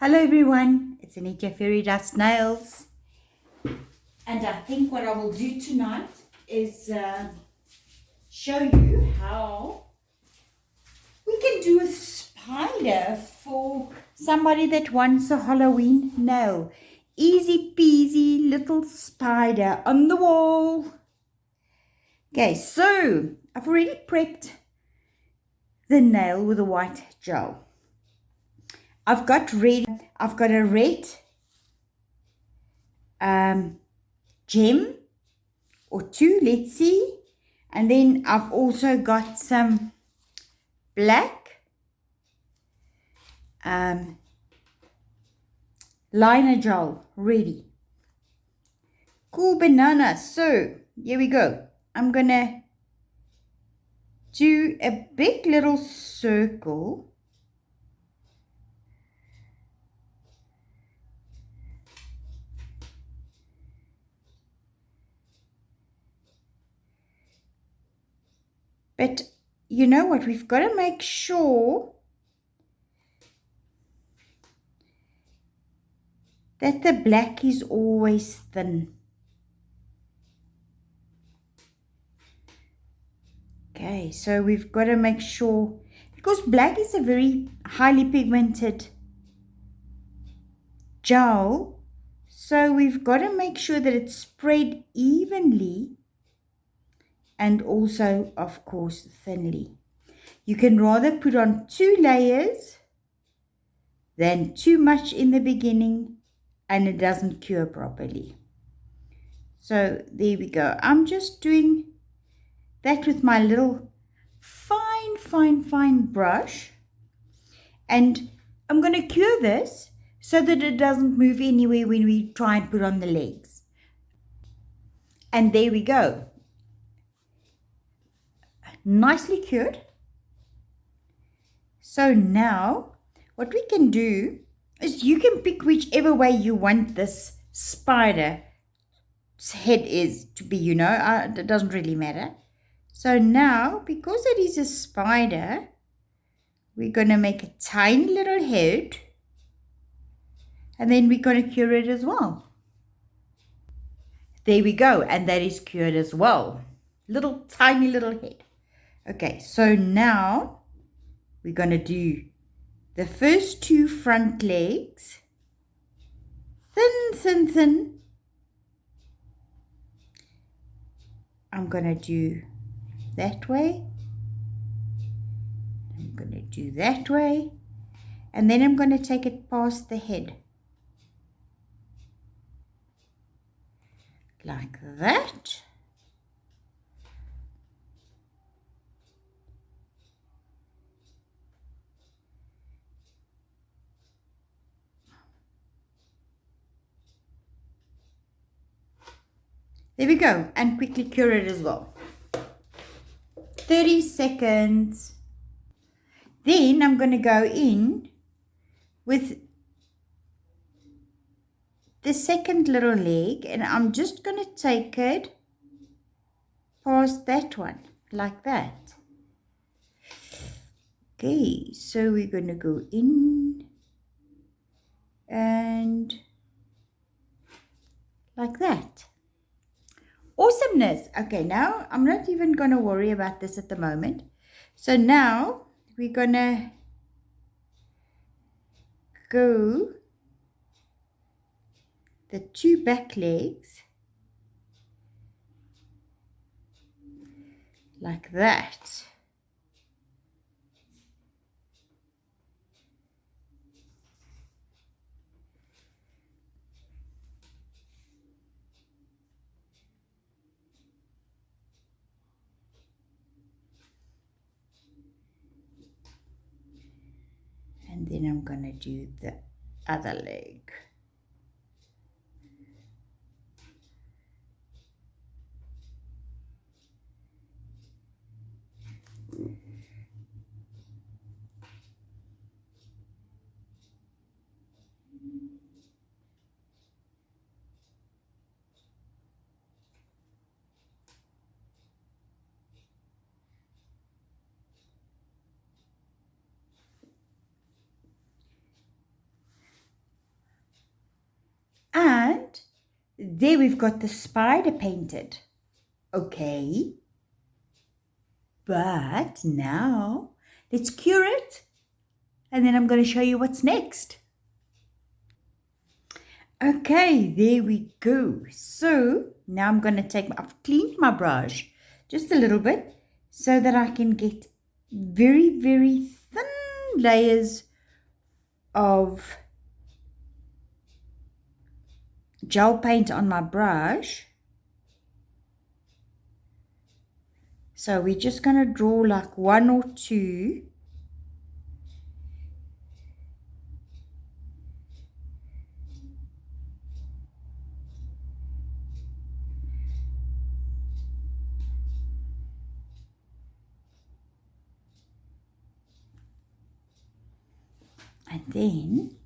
Hello everyone, it's Annette Fairydust Nails, and I think what I will do tonight is show you how we can do a spider for somebody that wants a Halloween nail. Easy peasy little spider on the wall. Okay, so I've already prepped the nail with a white gel. I've got a red gem or two, let's see. And then I've also got some black liner gel ready. Cool banana. So here we go. I'm gonna do a big little circle. But you know what? We've got to make sure that the black is always thin. Okay, so we've got to make sure, because black is a very highly pigmented gel, so we've got to make sure that it's spread evenly and also, of course, thinly. You can rather put on 2 layers than too much in the beginning and it doesn't cure properly. So there we go. I'm just doing that with my little fine brush, and I'm going to cure this so that it doesn't move anywhere when we try and put on the legs. And there we go. Nicely cured. So now what we can do is you can pick whichever way you want this spider's head is to be, you know, it doesn't really matter. So now, because it is a spider, we're going to make a tiny little head, and then we're going to cure it as well. There we go, and that is cured as well. Tiny little head. Okay, so now we're going to do the first 2 front legs, thin. I'm going to do that way. I'm going to do that way. And then I'm going to take it past the head. Like that. There we go. And quickly cure it as well. 30 seconds. Then I'm going to go in with the second little leg, and I'm just going to take it past that one, like that. Okay, so we're going to go in and like that. Awesomeness. Okay, now I'm not even going to worry about this at the moment. So now we're going to go the 2 back legs like that. And then I'm going to do the other leg. there we've got the spider painted. Okay. But now let's cure it. And then I'm going to show you what's next. Okay, there we go. So now I'm going to I've cleaned my brush just a little bit so that I can get very, very thin layers of gel paint on my brush. So we're just going to draw like one or two. And then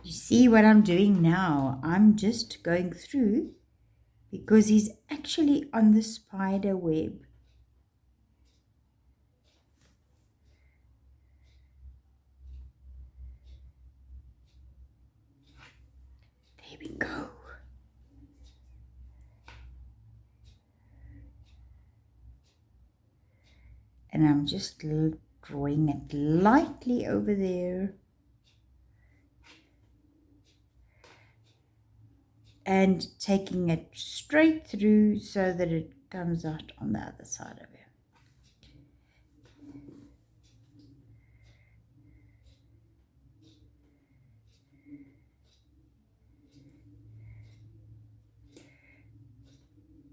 you see what I'm doing now? I'm just going through because he's actually on the spider web. There we go. And I'm just drawing it lightly over there. And taking it straight through so that it comes out on the other side of it.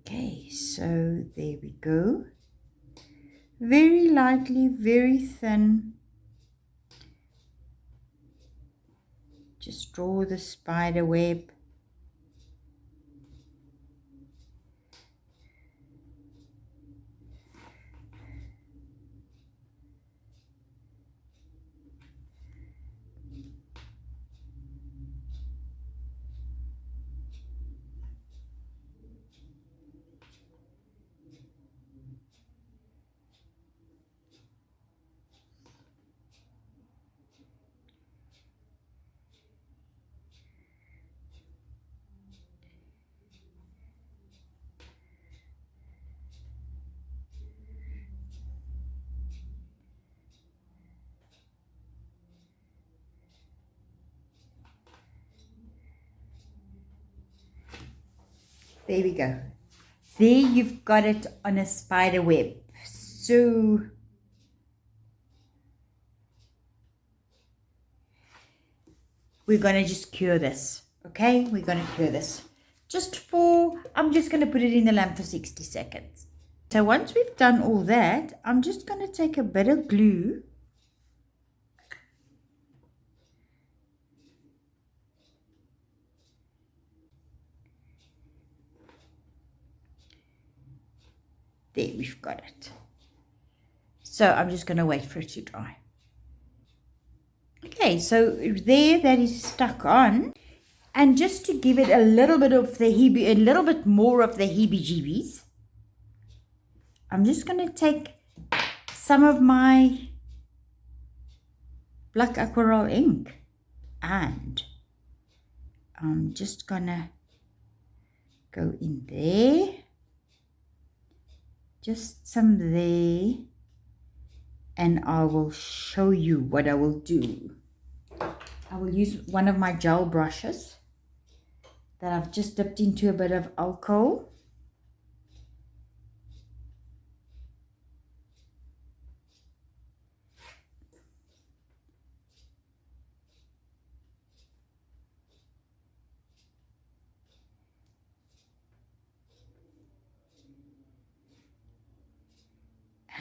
Okay, so there we go. Very lightly, very thin. Just draw the spider web. There we go. There you've got it on a spider web. So we're going to just cure this. Okay, we're going to cure this. I'm just going to put it in the lamp for 60 seconds. So once we've done all that, I'm just going to take a bit of glue. There, we've got it. So I'm just going to wait for it to dry. Okay, so there that is stuck on. And just to give it a little bit of the a little bit more of the heebie-jeebies, I'm just going to take some of my black aquarelle ink and I'm just going to go in there. Just some there, and I will show you what I will do. I will use one of my gel brushes that I've just dipped into a bit of alcohol.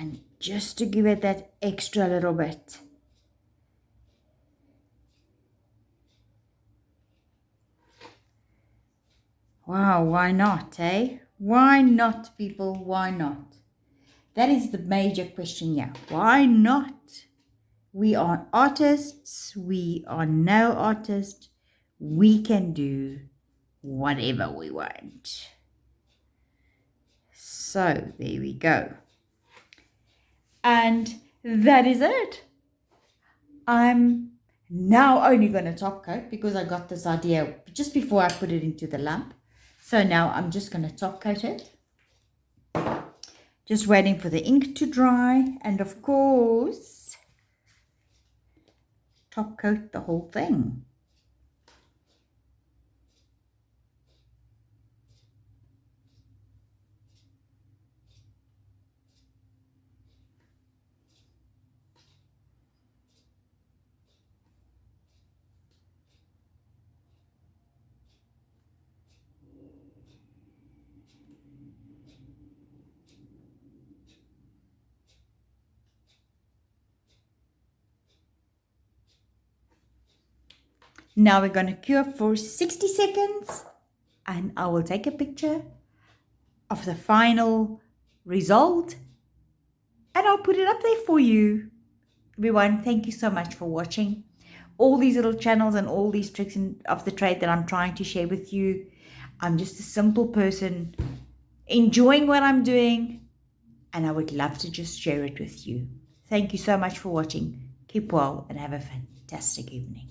And just to give it that extra little bit. Wow, why not, eh? Why not, people? Why not? That is the major question here. Why not? We are artists. We are no artists. We can do whatever we want. So there we go. And that is it. I'm now only going to top coat because I got this idea just before I put it into the lamp. So now I'm just going to top coat it. Just waiting for the ink to dry. And of course, top coat the whole thing. Now we're going to cure for 60 seconds and I will take a picture of the final result and I'll put it up there for you. Everyone, thank you so much for watching all these little channels and all these tricks of the trade that I'm trying to share with you. I'm just a simple person enjoying what I'm doing and I would love to just share it with you. Thank you so much for watching. Keep well and have a fantastic evening.